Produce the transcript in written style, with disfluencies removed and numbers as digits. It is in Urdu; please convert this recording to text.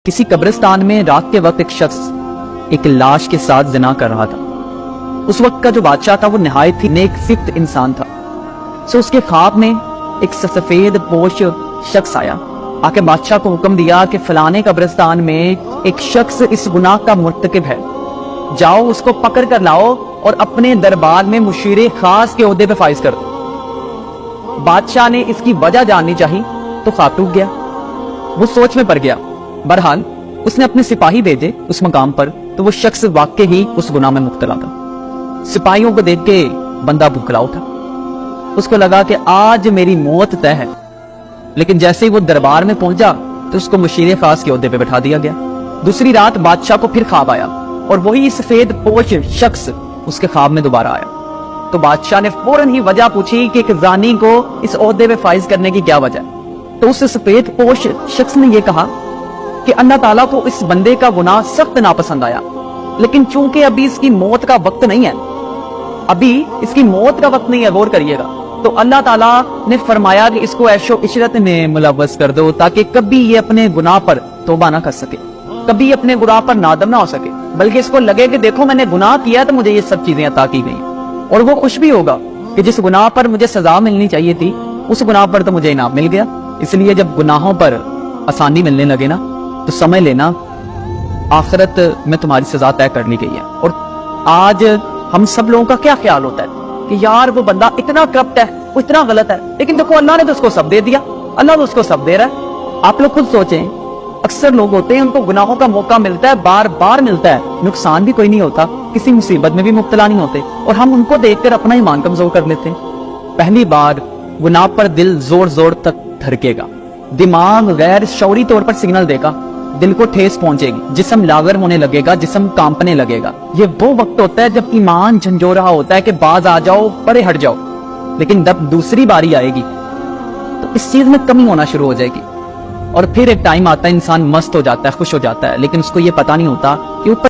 کسی قبرستان میں رات کے وقت ایک شخص ایک لاش کے ساتھ زنا کر رہا تھا۔ اس وقت کا جو بادشاہ تھا وہ نہایت ہی نیک صفت انسان تھا۔ اس کے خواب میں ایک سفید پوش شخص آیا، آ کے بادشاہ کو حکم دیا کہ فلانے قبرستان میں ایک شخص اس گناہ کا مرتکب ہے، جاؤ اس کو پکڑ کر لاؤ اور اپنے دربار میں مشیر خاص کے عہدے پہ فائز کر دو۔ بادشاہ نے اس کی وجہ جاننی چاہی تو خواب ٹوٹ گیا، وہ سوچ میں پڑ گیا۔ بہرحال اس نے اپنے سپاہی بھیجے اس مقام پر، تو وہ شخص واقع ہی اس گناہ میں مبتلا تھا۔ سپاہیوں کو دیکھ کے بندہ بھوکلا اٹھا، اس کو لگا کہ آج میری موت طے ہے، لیکن جیسے ہی وہ دربار میں پہنچا تو اس کو مشیر خاص کے عہدے پہ بٹھا دیا گیا۔ دوسری رات بادشاہ کو پھر خواب آیا اور وہی سفید پوش شخص اس کے خواب میں دوبارہ آیا، تو بادشاہ نے فوراً ہی وجہ پوچھی کہ ایک زانی کو اس عہدے پہ فائز کرنے کی کیا وجہ ہے۔ تو اس سفید پوش شخص نے یہ کہا کہ اللہ تعالیٰ کو اس بندے کا گناہ سخت ناپسند آیا، لیکن چونکہ ابھی اس کی موت کا وقت نہیں ہے، ابھی اس کی موت کا وقت نہیں ہے، غور کریے گا، تو اللہ تعالیٰ نے فرمایا کہ اس کو عیش و عشرت میں ملوث کر دو تاکہ کبھی یہ اپنے گناہ پر توبہ نہ کر سکے، کبھی اپنے گناہ پر نادم نہ ہو سکے، بلکہ اس کو لگے کہ دیکھو میں نے گناہ کیا تو مجھے یہ سب چیزیں عطا کی گئی، اور وہ خوش بھی ہوگا کہ جس گناہ پر مجھے سزا ملنی چاہیے تھی اس گناہ پر تو مجھے انعام مل گیا۔ اس لیے جب گناہوں پر آسانی ملنے لگے نا تو سمجھ لینا آخرت میں تمہاری سزا طے کر لی گئی ہے۔ اور آج ہم سب لوگوں کا کیا خیال ہوتا ہے کہ یار وہ بندہ اتنا کرپٹ ہے، وہ اتنا غلط ہے، لیکن دیکھو اللہ نے تو اس کو سب دے دیا، اللہ تو اس کو سب دے رہا ہے۔ آپ لوگ خود سوچیں، اکثر لوگ ہوتے ہیں ان کو گناہوں کا موقع ملتا ہے، بار بار ملتا ہے، نقصان بھی کوئی نہیں ہوتا، کسی مصیبت میں بھی مبتلا نہیں ہوتے، اور ہم ان کو دیکھ کر اپنا ایمان کمزور کر لیتے ہیں۔ پہلی بار گناہ پر دل زور زور تک دھڑکے گا، دماغ غیر شعوری طور پر سگنل دے گا، دل کو ٹھیس پہنچے گی، جسم لاغر ہونے لگے گا، جسم کانپنے لگے گا۔ یہ وہ وقت ہوتا ہے جب ایمان جھنجھو رہا ہوتا ہے کہ باز آ جاؤ، پرے ہٹ جاؤ، لیکن جب دوسری باری آئے گی تو اس چیز میں کمی ہونا شروع ہو جائے گی، اور پھر ایک ٹائم آتا ہے انسان مست ہو جاتا ہے، خوش ہو جاتا ہے، لیکن اس کو یہ پتا نہیں ہوتا کہ اوپر